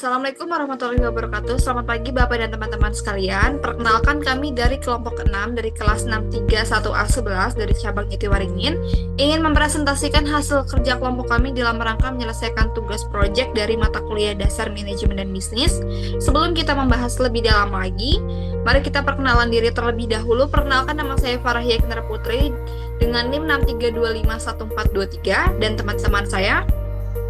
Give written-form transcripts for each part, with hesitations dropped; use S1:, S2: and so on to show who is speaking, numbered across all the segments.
S1: Assalamualaikum warahmatullahi wabarakatuh. Selamat pagi Bapak dan teman-teman sekalian. Perkenalkan kami dari kelompok 6 dari kelas 631A11 dari cabang ITI Waringin ingin mempresentasikan hasil kerja kelompok kami dalam rangka menyelesaikan tugas proyek dari mata kuliah dasar manajemen dan bisnis. Sebelum kita membahas lebih dalam lagi, mari kita perkenalan diri terlebih dahulu. Perkenalkan, nama saya Farahia Kendra Putri dengan NIM 63251423 dan teman-teman saya.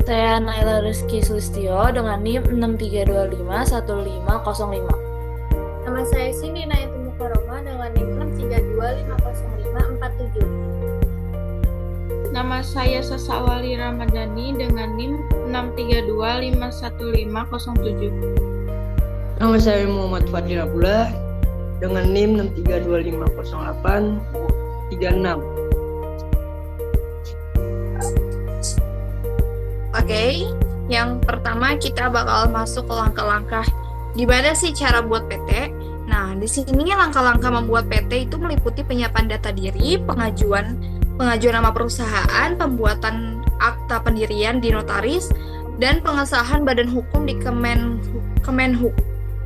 S2: Saya Naila Rizky Sulistyo dengan NIM 63251505.
S3: Nama saya Cindy Nayatul Mukaroma dengan NIM 63250547.
S4: Nama saya Sasawali Ramadhani dengan NIM 632510507.
S5: Nama saya Muhammad Fadil Abdullah dengan NIM 6325836.
S1: Oke, yang pertama kita bakal masuk ke langkah-langkah gimana sih cara buat PT. Nah, di sini langkah-langkah membuat PT itu meliputi penyiapan data diri, pengajuan nama perusahaan, pembuatan akta pendirian di notaris, dan pengesahan badan hukum di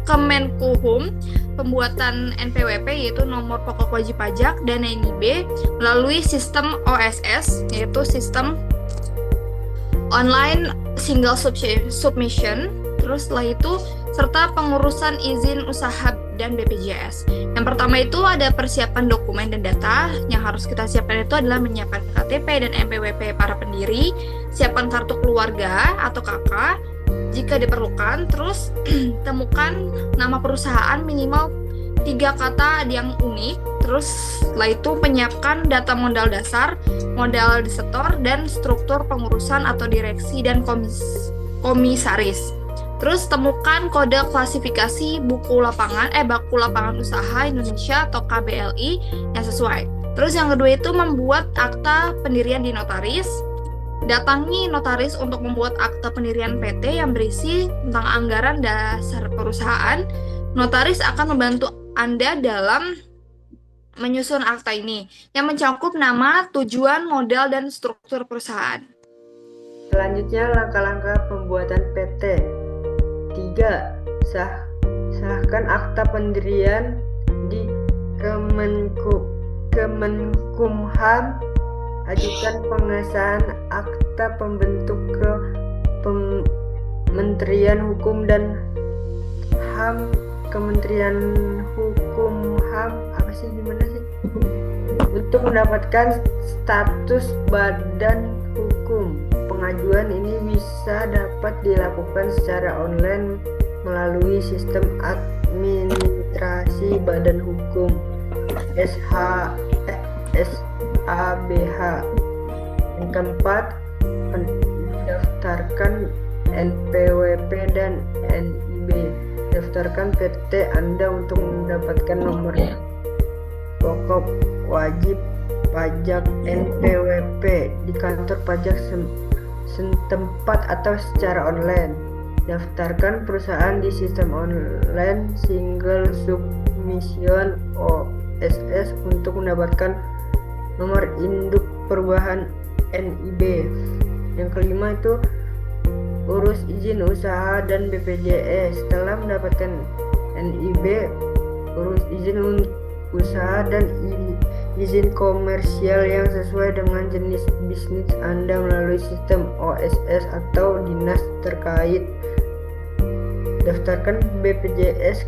S1: Kemenkuhum, pembuatan NPWP yaitu nomor pokok wajib pajak dan NIB melalui sistem OSS yaitu sistem online single submission, terus setelah itu serta pengurusan izin usaha dan BPJS. Yang pertama itu ada persiapan dokumen dan data. Yang harus kita siapkan itu adalah menyiapkan KTP dan NPWP para pendiri, siapkan kartu keluarga atau KK jika diperlukan, terus temukan nama perusahaan minimal 3 kata yang unik. Terus setelah itu penyiapkan data modal dasar, modal disetor, dan struktur pengurusan atau direksi dan komisaris. Terus temukan kode klasifikasi baku lapangan usaha Indonesia atau KBLI yang sesuai. Terus yang kedua itu membuat akta pendirian di notaris. Datangi notaris untuk membuat akta pendirian PT yang berisi tentang anggaran dasar perusahaan. Notaris akan membantu Anda dalam menyusun akta ini yang mencakup nama, tujuan, modal, dan struktur perusahaan.
S5: Selanjutnya langkah-langkah pembuatan PT. 3. Sahkan akta pendirian di Kemenkumham. Ajukan pengesahan akta pembentuk ke Kementerian Hukum dan HAM. Kementerian Hukum HAM untuk mendapatkan status badan hukum. Pengajuan ini bisa dapat dilakukan secara online melalui sistem administrasi badan hukum SABH. Yang keempat, mendaftarkan NPWP dan NIB. Daftarkan PT Anda untuk mendapatkan nomor pokok wajib pajak NPWP di kantor pajak setempat atau secara online. Daftarkan perusahaan di sistem online single submission OSS untuk mendapatkan nomor induk perubahan NIB. Yang kelima itu urus izin usaha dan BPJS. Setelah mendapatkan NIB, urus izin usaha dan izin komersial yang sesuai dengan jenis bisnis Anda melalui sistem OSS atau dinas terkait. Daftarkan BPJS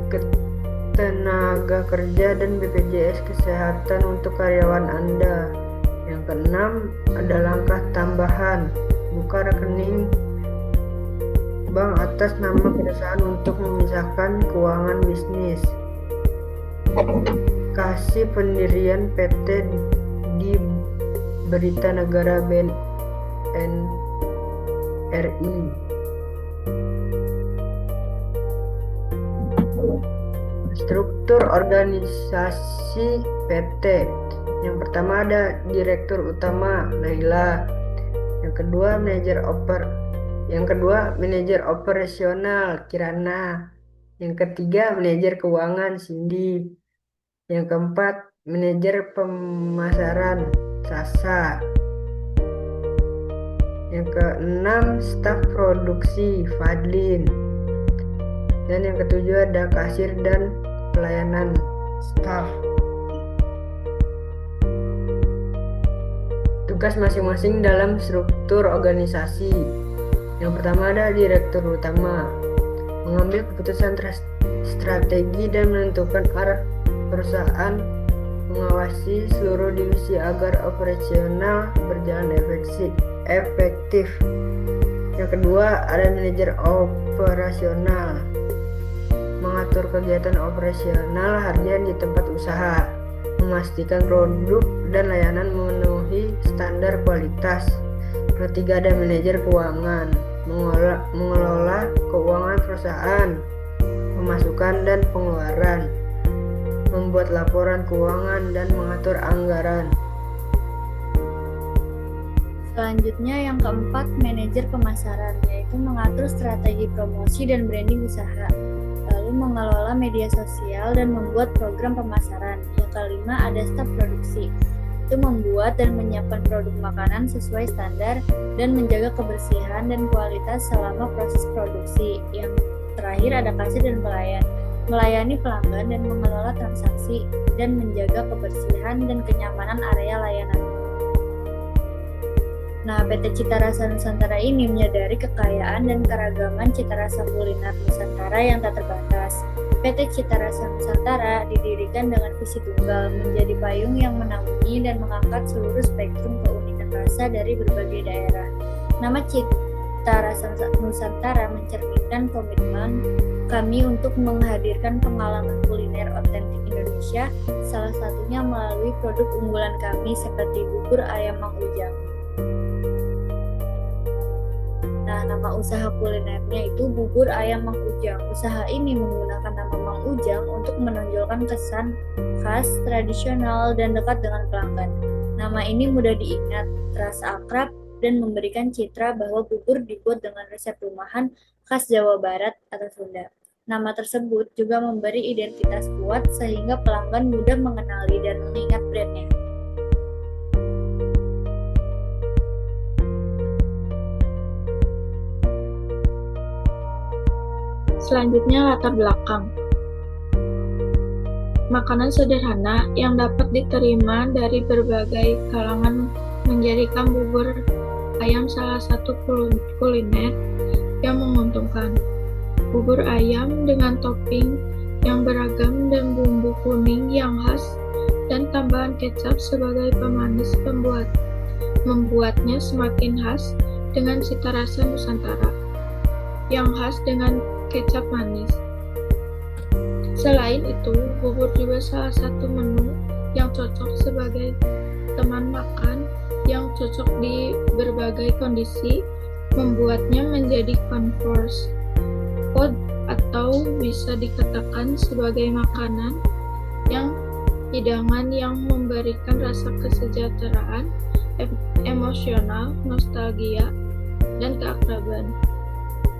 S5: Ketenaga Kerja dan BPJS Kesehatan untuk karyawan Anda. Yang keenam, ada langkah tambahan. Buka rekening bank atas nama perusahaan untuk memisahkan keuangan bisnis. Kasih pendirian PT di Berita Negara BNRI. Struktur organisasi PT. Yang pertama ada Direktur Utama Naila. Yang kedua manajer operasional Kirana. Yang ketiga, manajer keuangan, Cindy. Yang keempat, manajer pemasaran, Sasa. Yang keenam, staf produksi, Fadlin. Dan yang ketujuh ada kasir dan pelayanan, staf. Tugas masing-masing dalam struktur organisasi. Yang pertama ada direktur utama, mengambil keputusan strategi dan menentukan arah perusahaan, mengawasi seluruh divisi agar operasional berjalan efektif. Yang kedua ada manajer operasional, mengatur kegiatan operasional harian di tempat usaha, memastikan produk dan layanan memenuhi standar kualitas. Ketiga ada manajer keuangan, mengelola keuangan perusahaan, pemasukan dan pengeluaran, membuat laporan keuangan dan mengatur anggaran.
S3: Selanjutnya yang keempat, manajer pemasaran, yaitu mengatur strategi promosi dan branding usaha, lalu mengelola media sosial dan membuat program pemasaran. Yang kelima ada staf produksi, itu membuat dan menyiapkan produk makanan sesuai standar dan menjaga kebersihan dan kualitas selama proses produksi. Yang terakhir ada kasir dan pelayan, melayani pelanggan dan mengelola transaksi dan menjaga kebersihan dan kenyamanan area layanan. Nah, PT Cita Rasa Nusantara ini menyadari kekayaan dan keragaman cita rasa kuliner Nusantara yang tak terbatas. PT Cita Rasa Nusantara didirikan dengan visi tunggal, menjadi payung yang menaungi dan mengangkat seluruh spektrum keunikan rasa dari berbagai daerah. Nama Cita Rasa Nusantara mencerminkan komitmen kami untuk menghadirkan pengalaman kuliner otentik Indonesia, salah satunya melalui produk unggulan kami seperti bubur ayam Mang Ujang. Nah, nama usaha kulinernya itu Bubur Ayam Mang Ujang. Usaha ini menggunakan nama Mang Ujang untuk menonjolkan kesan khas, tradisional, dan dekat dengan pelanggan. Nama ini mudah diingat, terasa akrab, dan memberikan citra bahwa bubur dibuat dengan resep rumahan khas Jawa Barat atau Sunda. Nama tersebut juga memberi identitas kuat sehingga pelanggan mudah mengenali dan mengingat brandnya.
S4: Selanjutnya latar belakang. Makanan sederhana yang dapat diterima dari berbagai kalangan menjadikan bubur ayam salah satu kuliner yang menguntungkan. Bubur ayam dengan topping yang beragam dan bumbu kuning yang khas dan tambahan kecap sebagai pemanis membuatnya semakin khas dengan cita rasa Nusantara yang khas dengan kecap manis. Selain itu, bubur juga salah satu menu yang cocok sebagai teman makan yang cocok di berbagai kondisi, membuatnya menjadi comfort food atau bisa dikatakan sebagai makanan yang hidangan yang memberikan rasa kesejahteraan, emosional, nostalgia, dan keakraban.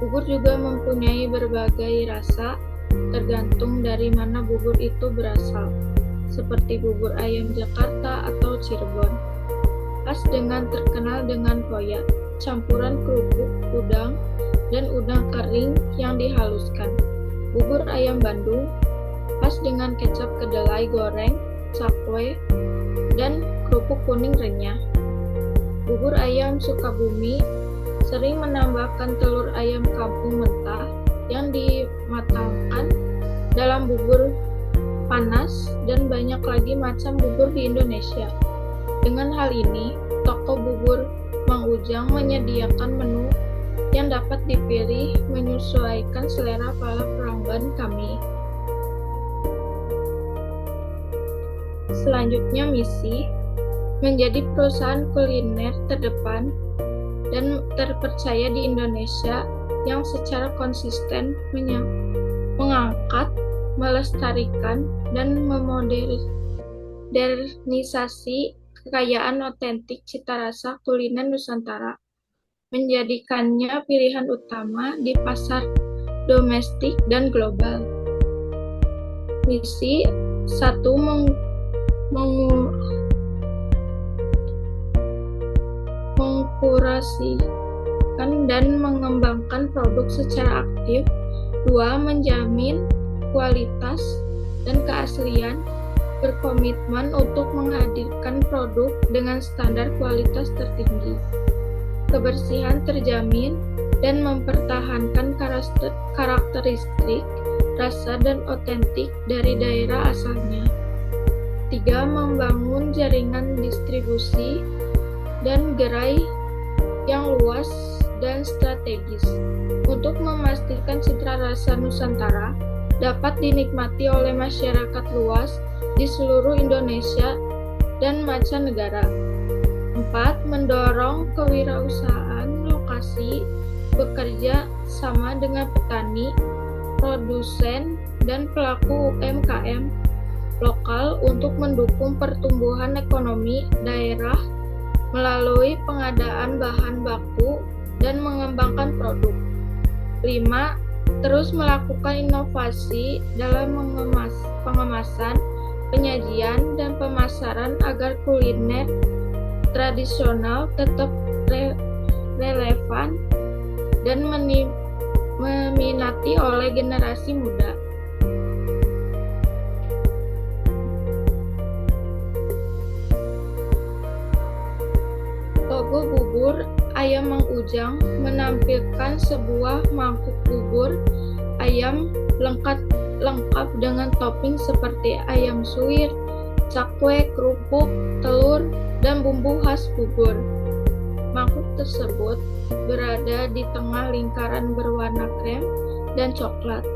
S4: Bubur juga mempunyai berbagai rasa tergantung dari mana bubur itu berasal, seperti bubur ayam Jakarta atau Cirebon. Khas dengan terkenal dengan koya, campuran kerupuk, udang, dan udang kering yang dihaluskan. Bubur ayam Bandung, khas dengan kecap kedelai goreng, cakwe, dan kerupuk kuning renyah. Bubur ayam Sukabumi sering menambahkan telur ayam kampung mentah yang dimatangkan dalam bubur panas dan banyak lagi macam bubur di Indonesia. Dengan hal ini, toko bubur Mang Ujang menyediakan menu yang dapat dipilih menyesuaikan selera para pelanggan kami. Selanjutnya misi, menjadi perusahaan kuliner terdepan dan terpercaya di Indonesia yang secara konsisten mengangkat, melestarikan, dan memodernisasi kekayaan otentik cita rasa kuliner Nusantara, menjadikannya pilihan utama di pasar domestik dan global. Misi 1. Mengkurasikan dan mengembangkan produk secara aktif. 2. Menjamin kualitas dan keaslian, berkomitmen untuk menghadirkan produk dengan standar kualitas tertinggi. Kebersihan terjamin dan mempertahankan karakteristik, rasa dan otentik dari daerah asalnya. 3. Membangun jaringan distribusi dan gerai yang luas dan strategis untuk memastikan citra rasa Nusantara dapat dinikmati oleh masyarakat luas di seluruh Indonesia dan mancanegara. 4. Mendorong kewirausahaan lokasi, bekerja sama dengan petani, produsen, dan pelaku UMKM lokal untuk mendukung pertumbuhan ekonomi daerah melalui pengadaan bahan baku dan mengembangkan produk. 5. Terus melakukan inovasi dalam pengemasan, penyajian, dan pemasaran agar kuliner tradisional tetap relevan dan meminati oleh generasi muda. Logo bubur ayam Mang Ujang menampilkan sebuah mangkuk bubur ayam lengkap dengan topping seperti ayam suwir, cakwe, kerupuk, telur, dan bumbu khas bubur. Mangkuk tersebut berada di tengah lingkaran berwarna krem dan coklat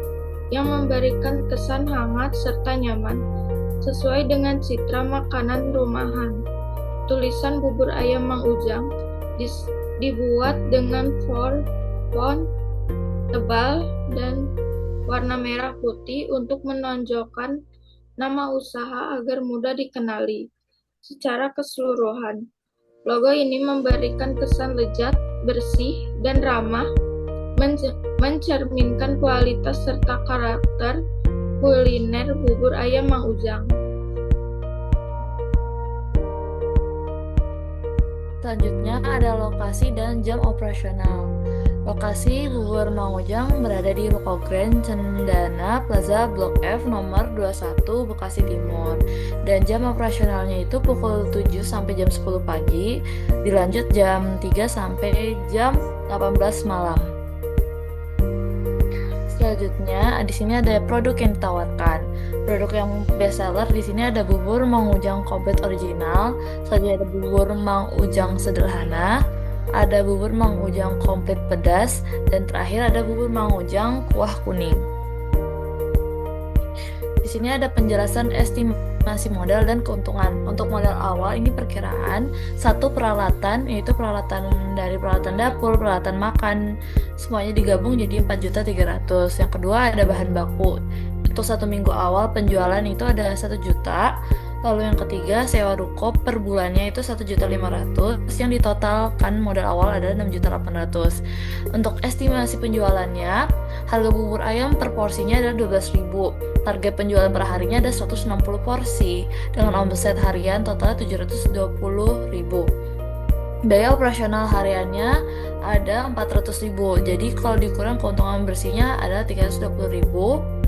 S4: yang memberikan kesan hangat serta nyaman, sesuai dengan citra makanan rumahan. Tulisan bubur ayam Mang Ujang dibuat dengan font tebal dan warna merah putih untuk menonjolkan nama usaha agar mudah dikenali. Secara keseluruhan, logo ini memberikan kesan lezat, bersih, dan ramah, mencerminkan kualitas serta karakter kuliner bubur ayam Mang Ujang.
S2: Selanjutnya ada lokasi dan jam operasional. Lokasi bubur Mang Ujang berada di Ruko Grand Cendana Plaza Blok F nomor 21 Bekasi Timur. Dan jam operasionalnya itu pukul 7 sampai jam 10 pagi, dilanjut jam 3 sampai jam 18 malam. Selanjutnya di sini ada produk yang ditawarkan. Produk yang best seller di sini ada bubur Mang Ujang komplit original, selanjutnya ada bubur Mang Ujang sederhana, ada bubur Mang Ujang komplit pedas, dan terakhir ada bubur Mang Ujang kuah kuning. Di sini ada penjelasan estimasi modal dan keuntungan. Untuk modal awal ini perkiraan satu peralatan, yaitu peralatan dapur, peralatan makan, semuanya digabung jadi 4.300.000. Yang kedua ada bahan baku. Untuk 1 minggu awal penjualan itu ada 1 juta. Lalu yang ketiga, sewa ruko per bulannya itu 1.500.000, yang ditotalkan modal awal adalah 6.800.000. Untuk estimasi penjualannya, harga bubur ayam per porsinya adalah 12.000. Target penjualan per harinya ada 160 porsi, dengan omset harian total 720.000. Biaya operasional hariannya ada 400.000. Jadi kalau dikurang keuntungan bersihnya adalah 320.000.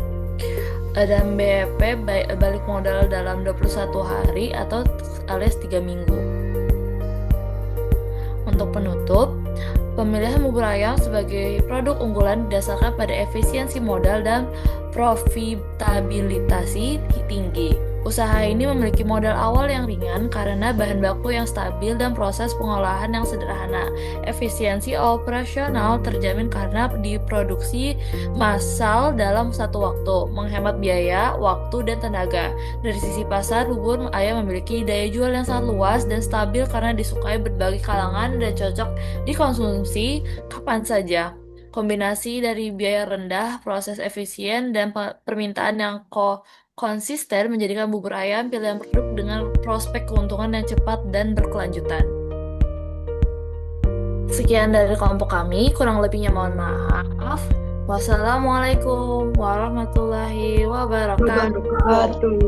S2: Dan BEP balik modal dalam 21 hari atau alias 3 minggu. Untuk penutup, pemilihan bubur ayam sebagai produk unggulan didasarkan pada efisiensi modal dan profitabilitas tinggi. Usaha ini memiliki modal awal yang ringan karena bahan baku yang stabil dan proses pengolahan yang sederhana. Efisiensi operasional terjamin karena diproduksi massal dalam satu waktu, menghemat biaya, waktu, dan tenaga. Dari sisi pasar, bubur ayam memiliki daya jual yang sangat luas dan stabil karena disukai berbagai kalangan dan cocok dikonsumsi kapan saja. Kombinasi dari biaya rendah, proses efisien, dan permintaan yang konsisten menjadikan bubur ayam pilihan produk dengan prospek keuntungan yang cepat dan berkelanjutan. Sekian dari kelompok kami, kurang lebihnya mohon maaf. Wassalamualaikum warahmatullahi wabarakatuh.
S5: Wabarakatuh.